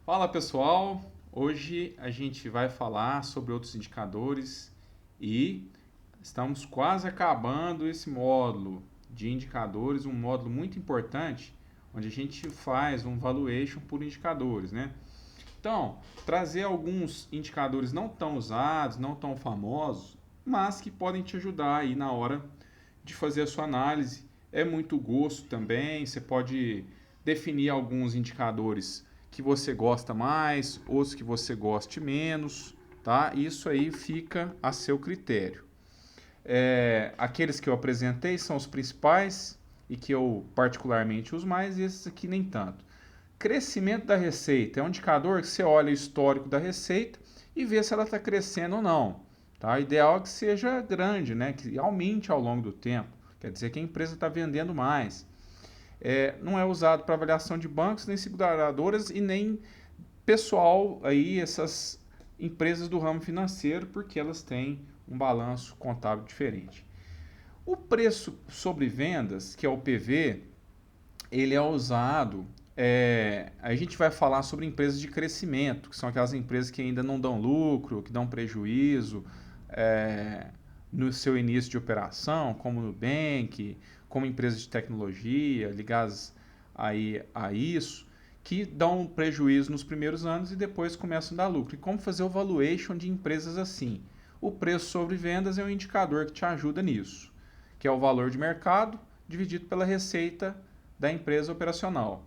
Fala pessoal, hoje a gente vai falar sobre outros indicadores e estamos quase acabando esse módulo de indicadores, um módulo muito importante, onde a gente faz um valuation por indicadores, né? Então, trazer alguns indicadores não tão usados, não tão famosos, mas que podem te ajudar aí na hora de fazer a sua análise. É muito gosto também, você pode definir alguns indicadores que você gosta mais, outros que você goste menos, tá? Isso aí fica a seu critério. Aqueles que eu apresentei são os principais e que eu particularmente uso mais, e esses aqui nem tanto. Crescimento da receita é um indicador que você olha o histórico da receita e vê se ela está crescendo ou não. Tá? O ideal é que seja grande, né? Que aumente ao longo do tempo. Quer dizer que a empresa está vendendo mais. Não é usado para avaliação de bancos, nem seguradoras e nem pessoal aí, essas empresas do ramo financeiro, porque elas têm um balanço contábil diferente. O preço sobre vendas, que é o PV, ele é usado. A gente vai falar sobre empresas de crescimento, que são aquelas empresas que ainda não dão lucro, que dão prejuízo no seu início de operação, como o Nubank, como empresas de tecnologia ligadas aí a isso, que dão prejuízo nos primeiros anos e depois começam a dar lucro. E como fazer o valuation de empresas assim? O preço sobre vendas é um indicador que te ajuda nisso, que é o valor de mercado dividido pela receita da empresa operacional.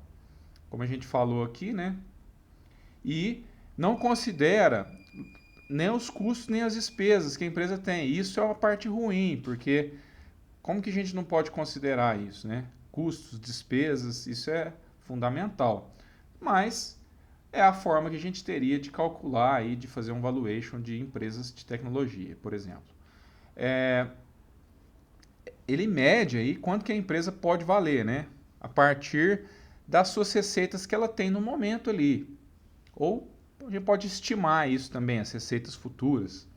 Como a gente falou aqui, né? E não considera nem os custos nem as despesas que a empresa tem. Isso é uma parte ruim, porque como que a gente não pode considerar isso, né? Custos, despesas, isso é fundamental. Mas é a forma que a gente teria de calcular e de fazer um valuation de empresas de tecnologia, por exemplo. Ele mede aí quanto que a empresa pode valer, né? A partir das suas receitas que ela tem no momento ali. Ou a gente pode estimar isso também, as receitas futuras.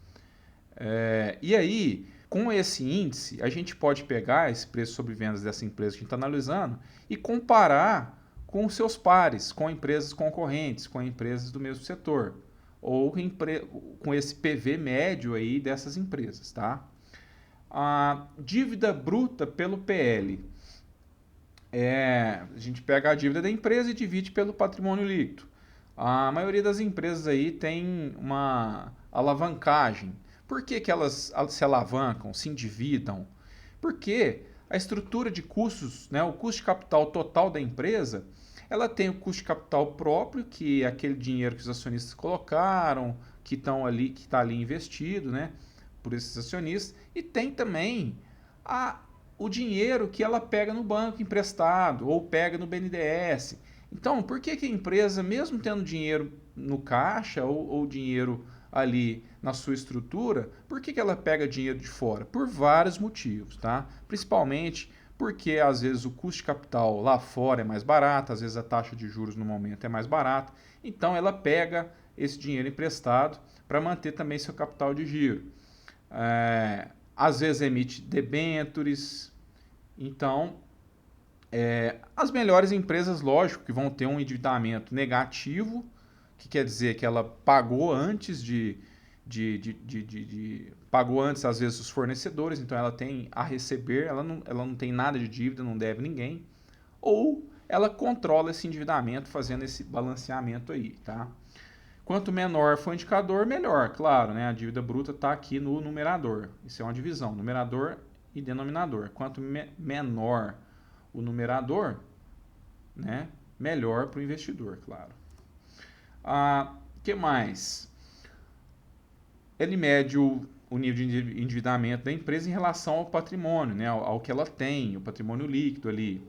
E aí, com esse índice, a gente pode pegar esse preço sobre vendas dessa empresa que a gente está analisando e comparar com os seus pares, com empresas concorrentes, com empresas do mesmo setor, ou com esse PV médio aí dessas empresas, tá? A dívida bruta pelo PL. A gente pega a dívida da empresa e divide pelo patrimônio líquido. A maioria das empresas aí tem uma alavancagem. Por que, que elas se alavancam, se endividam? Porque a estrutura de custos, né, o custo de capital total da empresa, ela tem o custo de capital próprio, que é aquele dinheiro que os acionistas colocaram, que está ali investido, né, por esses acionistas, e tem também o dinheiro que ela pega no banco emprestado ou pega no BNDES. Então, por que, que a empresa, mesmo tendo dinheiro no caixa ou dinheiro ali na sua estrutura, por que, que ela pega dinheiro de fora? Por vários motivos, tá? Principalmente porque às vezes o custo de capital lá fora é mais barato, às vezes a taxa de juros no momento é mais barata, então ela pega esse dinheiro emprestado para manter também seu capital de giro. Às vezes emite debêntures. Então, as melhores empresas, lógico, que vão ter um endividamento negativo, que quer dizer que ela pagou antes pagou antes, às vezes, os fornecedores, então ela tem a receber, ela não tem nada de dívida, não deve ninguém, ou ela controla esse endividamento fazendo esse balanceamento aí, tá? Quanto menor for o indicador, melhor, claro, né? A dívida bruta está aqui no numerador. Isso é uma divisão, numerador e denominador. Quanto menor o numerador, né, melhor para o investidor, claro. Que mais? Ele mede o nível de endividamento da empresa em relação ao patrimônio, né, ao que ela tem, o patrimônio líquido ali.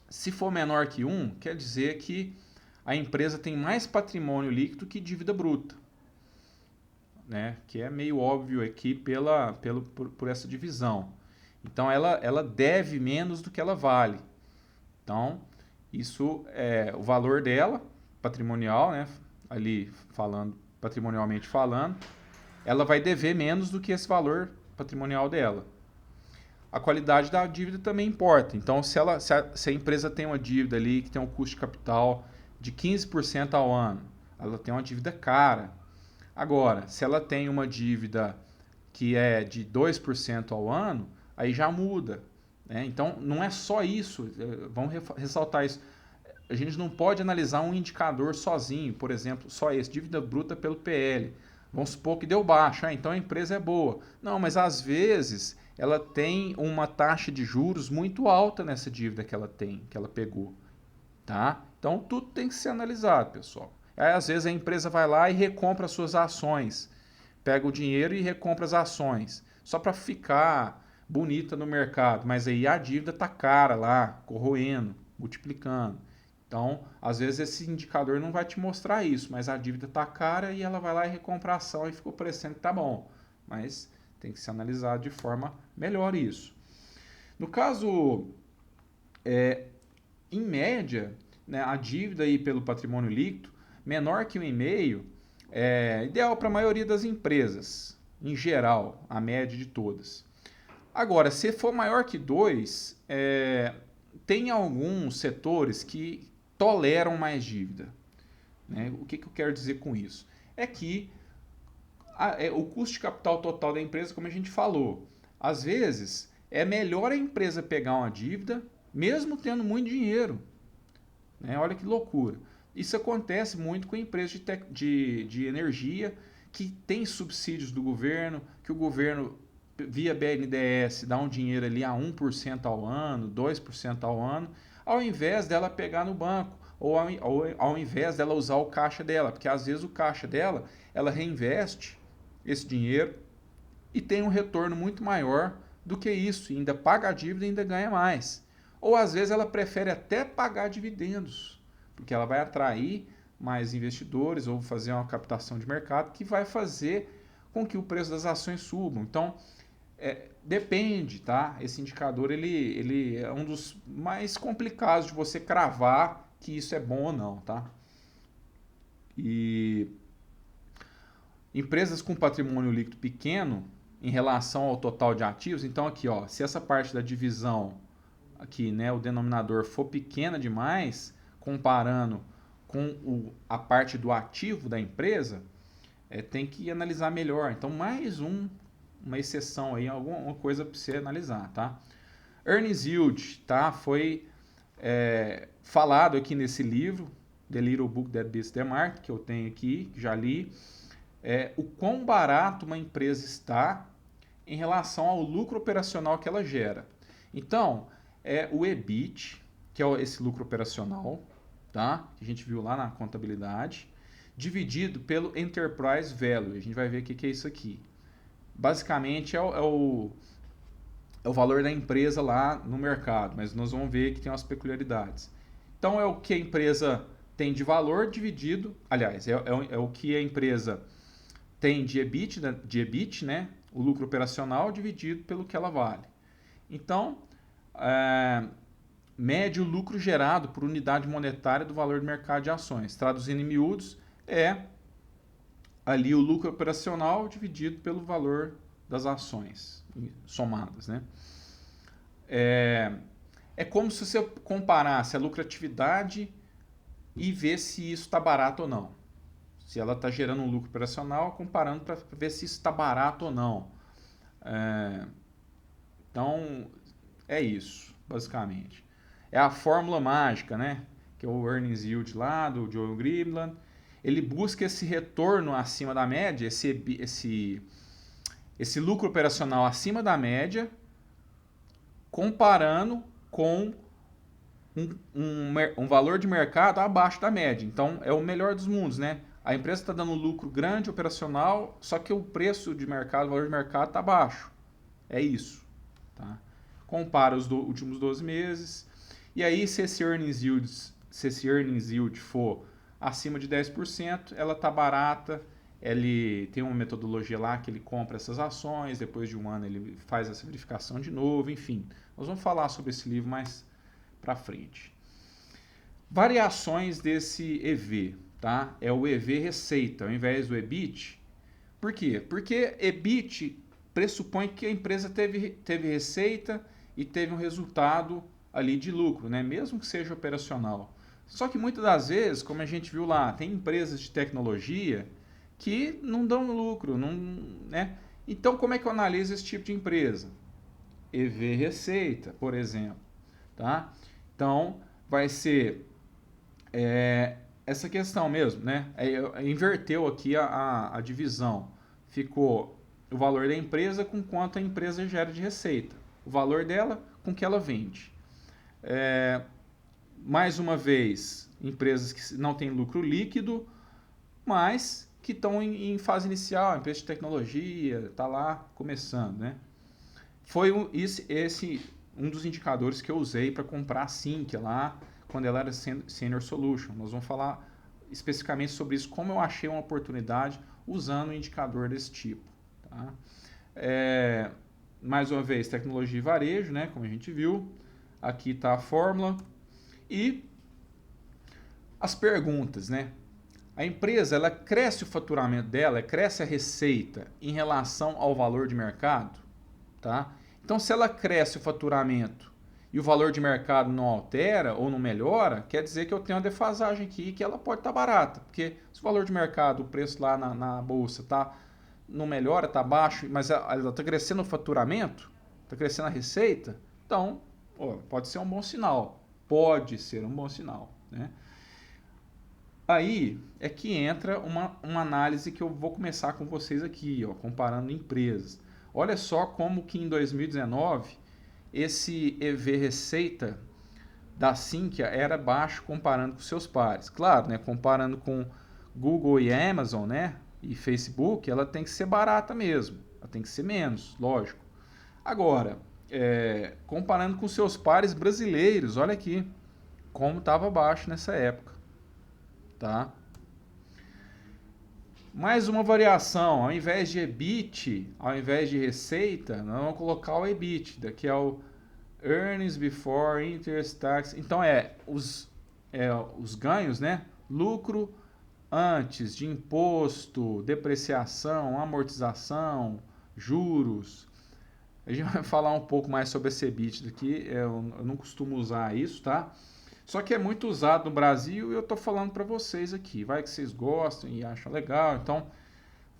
Se for menor que 1, quer dizer que a empresa tem mais patrimônio líquido que dívida bruta, né? Que é meio óbvio aqui por essa divisão. Então, ela deve menos do que ela vale. Então, isso é o valor dela, patrimonial, né? Ali falando, patrimonialmente falando, ela vai dever menos do que esse valor patrimonial dela. A qualidade da dívida também importa. Então, se a empresa tem uma dívida ali que tem um custo de capital de 15% ao ano, ela tem uma dívida cara. Agora, se ela tem uma dívida que é de 2% ao ano, aí já muda. Né? Então, não é só isso, vamos ressaltar isso. A gente não pode analisar um indicador sozinho, por exemplo, só esse, dívida bruta pelo PL. Vamos supor que deu baixo, então a empresa é boa. Não, mas às vezes ela tem uma taxa de juros muito alta nessa dívida que ela tem, que ela pegou. Tá? Então tudo tem que ser analisado, pessoal. Aí, às vezes a empresa vai lá e recompra suas ações, pega o dinheiro e recompra as ações, só para ficar bonita no mercado, mas aí a dívida está cara lá, corroendo, multiplicando. Então, às vezes esse indicador não vai te mostrar isso, mas a dívida está cara e ela vai lá e recompra a ação e ficou parecendo que está bom. Mas tem que ser analisado de forma melhor isso. No caso, em média, né, a dívida aí pelo patrimônio líquido, menor que 1,5, é ideal para a maioria das empresas, em geral, a média de todas. Agora, se for maior que 2, tem alguns setores que toleram mais dívida. Né? O que eu quero dizer com isso? É que o custo de capital total da empresa, como a gente falou, às vezes é melhor a empresa pegar uma dívida, mesmo tendo muito dinheiro. Né? Olha que loucura. Isso acontece muito com empresas de energia que tem subsídios do governo, que o governo, via BNDES, dá um dinheiro ali a 1% ao ano, 2% ao ano, ao invés dela pegar no banco, ou ao invés dela usar o caixa dela, porque às vezes o caixa dela, ela reinveste esse dinheiro e tem um retorno muito maior do que isso, e ainda paga a dívida e ainda ganha mais. Ou às vezes ela prefere até pagar dividendos, porque ela vai atrair mais investidores ou fazer uma captação de mercado que vai fazer com que o preço das ações subam. Então, depende, tá? Esse indicador ele é um dos mais complicados de você cravar que isso é bom ou não, tá? E empresas com patrimônio líquido pequeno em relação ao total de ativos, então aqui, ó, se essa parte da divisão aqui, né, o denominador for pequena demais, comparando com a parte do ativo da empresa, tem que analisar melhor. Então, mais uma exceção aí, alguma coisa para você analisar, tá? Earnings Yield, tá? Foi falado aqui nesse livro, The Little Book That Beats the Market, que eu tenho aqui, que já li. O quão barato uma empresa está em relação ao lucro operacional que ela gera. Então, o EBIT, que é esse lucro operacional, tá? Que a gente viu lá na contabilidade, dividido pelo Enterprise Value. A gente vai ver o que é isso aqui. Basicamente é o valor da empresa lá no mercado, mas nós vamos ver que tem umas peculiaridades. Então é o que a empresa tem de valor dividido, aliás, é o que a empresa tem de EBIT, né? O lucro operacional dividido pelo que ela vale. Então, mede o lucro gerado por unidade monetária do valor do mercado de ações. Traduzindo em miúdos, ali o lucro operacional dividido pelo valor das ações somadas, né? É como se você comparasse a lucratividade e ver se isso está barato ou não. Se ela está gerando um lucro operacional, comparando para ver se isso está barato ou não. Então, é isso, basicamente. É a fórmula mágica, né? Que é o Earnings Yield lá, do Joel Greenblatt. Ele busca esse retorno acima da média, esse lucro operacional acima da média, comparando com um valor de mercado abaixo da média. Então, é o melhor dos mundos, né? A empresa está dando um lucro grande operacional, só que o preço de mercado, o valor de mercado está baixo. É isso. Tá? Compara os últimos 12 meses. E aí, se esse earnings yield for acima de 10%, ela está barata. Ele tem uma metodologia lá que ele compra essas ações, depois de um ano ele faz essa verificação de novo, enfim. Nós vamos falar sobre esse livro mais para frente. Variações desse EV, tá? É o EV receita, ao invés do EBIT. Por quê? Porque EBIT pressupõe que a empresa teve receita e teve um resultado ali de lucro, né? Mesmo que seja operacional. Só que muitas das vezes, como a gente viu lá, tem empresas de tecnologia que não dão lucro, não, né? Então, como é que eu analiso esse tipo de empresa? EV Receita, por exemplo, tá? Então, vai ser essa questão mesmo, né? Inverteu aqui a divisão. Ficou o valor da empresa com quanto a empresa gera de receita. O valor dela com o que ela vende. Mais uma vez, empresas que não têm lucro líquido, mas que estão em fase inicial, empresa de tecnologia, está lá começando, né? Foi esse um dos indicadores que eu usei para comprar a Sinqia lá, quando ela era Senior Solution. Nós vamos falar especificamente sobre isso, como eu achei uma oportunidade usando um indicador desse tipo. Tá? Mais uma vez, tecnologia e varejo, né, como a gente viu. Aqui está a fórmula. E as perguntas, né? A empresa, ela cresce o faturamento dela, cresce a receita em relação ao valor de mercado, tá? Então, se ela cresce o faturamento e o valor de mercado não altera ou não melhora, quer dizer que eu tenho uma defasagem aqui que ela pode estar barata. Porque se o valor de mercado, o preço lá na bolsa não melhora, está baixo, mas ela está crescendo o faturamento, está crescendo a receita, então pode ser um bom sinal. Pode ser um bom sinal, né? Aí é que entra uma análise que eu vou começar com vocês aqui, comparando empresas. Olha só como que em 2019 esse EV Receita da Sinqia era baixo comparando com seus pares. Claro, né, comparando com Google e Amazon, né, e Facebook, ela tem que ser barata mesmo. Ela tem que ser menos, lógico. Agora, comparando com seus pares brasileiros, olha aqui como estava baixo nessa época. Tá? Mais uma variação, ao invés de EBIT, ao invés de receita, nós vamos colocar o EBITDA, que é o Earnings Before Interest Tax. Então os ganhos, né? Lucro antes de imposto, depreciação, amortização, juros. A gente vai falar um pouco mais sobre esse EBITDA aqui, eu não costumo usar isso, tá? Só que é muito usado no Brasil e eu estou falando para vocês aqui. Vai que vocês gostam e acham legal. Então,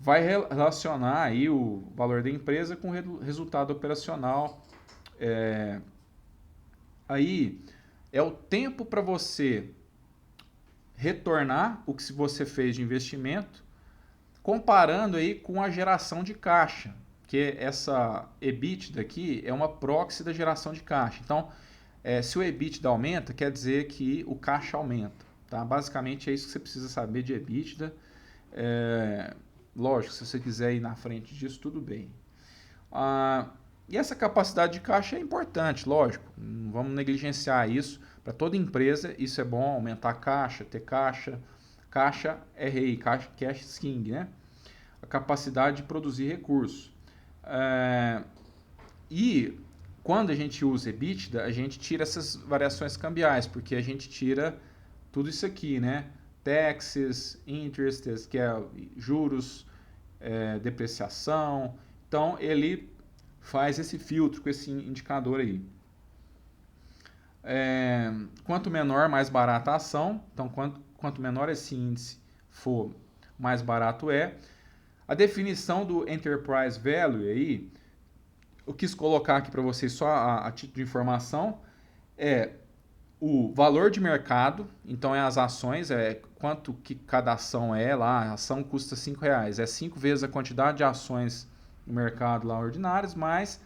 vai relacionar aí o valor da empresa com o resultado operacional. Aí é o tempo para você retornar o que você fez de investimento, comparando aí com a geração de caixa. Que essa EBITDA aqui é uma proxy da geração de caixa. Então, se o EBITDA aumenta, quer dizer que o caixa aumenta. Tá? Basicamente é isso que você precisa saber de EBITDA. Lógico, se você quiser ir na frente disso, tudo bem. E essa capacidade de caixa é importante, lógico. Não vamos negligenciar isso. Para toda empresa, isso é bom, aumentar a caixa, ter caixa. Caixa é rei, cash is king, né? A capacidade de produzir recursos. E quando a gente usa EBITDA, a gente tira essas variações cambiais, porque a gente tira tudo isso aqui, né? Taxes, interest, que é juros, depreciação. Então, ele faz esse filtro com esse indicador aí. Quanto menor, mais barata a ação. Então, quanto menor esse índice for, mais barato é. A definição do Enterprise Value aí, eu quis colocar aqui para vocês só a título de informação, é o valor de mercado, então é as ações, quanto que cada ação é lá, a ação custa R$5, é 5 vezes a quantidade de ações no mercado lá ordinárias, mais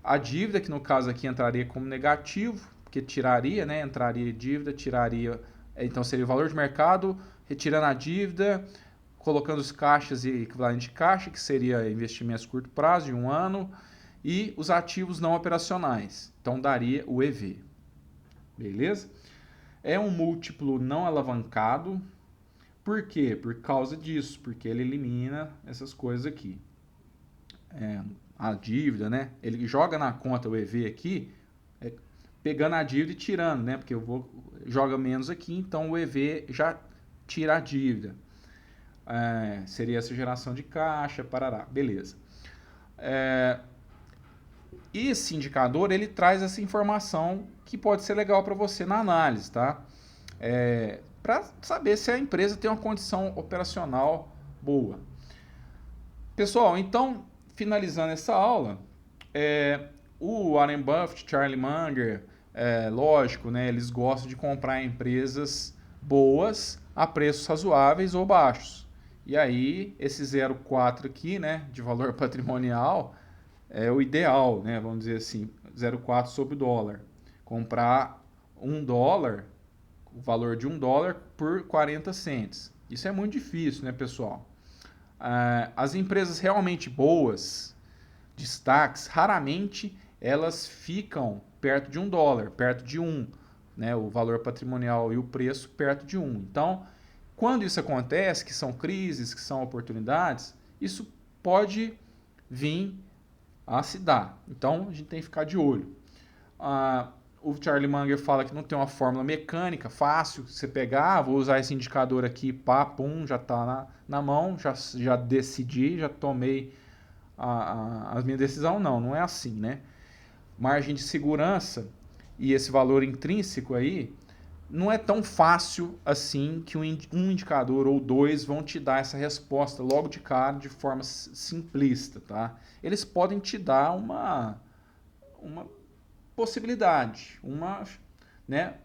a dívida, que no caso aqui entraria como negativo, porque tiraria, né, entraria dívida, tiraria, então seria o valor de mercado, retirando a dívida, colocando os caixas e equivalente de caixa, que seria investimentos curto prazo, de 1 ano, e os ativos não operacionais. Então, daria o EV. Beleza? É um múltiplo não alavancado. Por quê? Por causa disso, porque ele elimina essas coisas aqui. A dívida, né? Ele joga na conta o EV aqui, pegando a dívida e tirando, né? Porque joga menos aqui, então o EV já tira a dívida. Seria essa geração de caixa, parará. Beleza. Esse indicador, ele traz essa informação que pode ser legal para você na análise, tá? para saber se a empresa tem uma condição operacional boa. Pessoal, então, finalizando essa aula, o Warren Buffett, Charlie Munger, lógico, né, eles gostam de comprar empresas boas a preços razoáveis ou baixos. E aí, esse 0,4 aqui, né, de valor patrimonial, é o ideal, né, vamos dizer assim, 0,4 sobre o dólar. Comprar $1, o valor de $1 por 40 cents. Isso é muito difícil, né, pessoal? As empresas realmente boas, destaques, raramente elas ficam perto de $1, perto de 1, né, o valor patrimonial e o preço perto de 1. Então, quando isso acontece, que são crises, que são oportunidades, isso pode vir a se dar. Então, a gente tem que ficar de olho. O Charlie Munger fala que não tem uma fórmula mecânica fácil. Você pegar, vou usar esse indicador aqui, pá, pum, já está na mão, já decidi, já tomei a minha decisão. Não é assim, né? Margem de segurança e esse valor intrínseco aí, não é tão fácil assim que um indicador ou dois vão te dar essa resposta logo de cara de forma simplista, tá? Eles podem te dar uma possibilidade, né,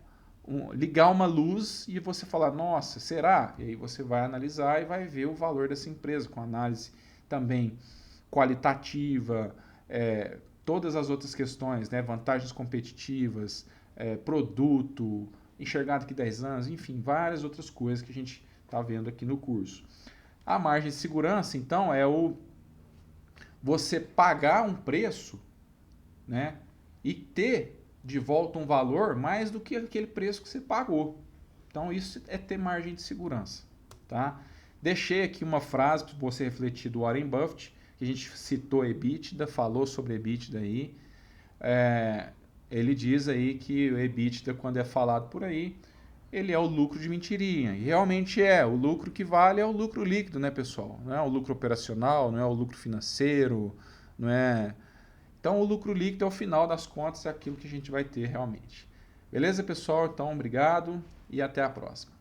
ligar uma luz e você falar, nossa, será? E aí você vai analisar e vai ver o valor dessa empresa, com análise também qualitativa, todas as outras questões, né, vantagens competitivas, produto, enxergar daqui 10 anos, enfim, várias outras coisas que a gente está vendo aqui no curso. A margem de segurança, então, é você pagar um preço, né, e ter de volta um valor mais do que aquele preço que você pagou. Então isso é ter margem de segurança, tá? Deixei aqui uma frase para você refletir do Warren Buffett, que a gente citou EBITDA, falou sobre EBITDA aí. Ele diz aí que o EBITDA, quando é falado por aí, ele é o lucro de mentirinha. E realmente o lucro que vale é o lucro líquido, né, pessoal? Não é o lucro operacional, não é o lucro financeiro, não é... Então, o lucro líquido, ao final das contas, é aquilo que a gente vai ter realmente. Beleza, pessoal? Então, obrigado e até a próxima.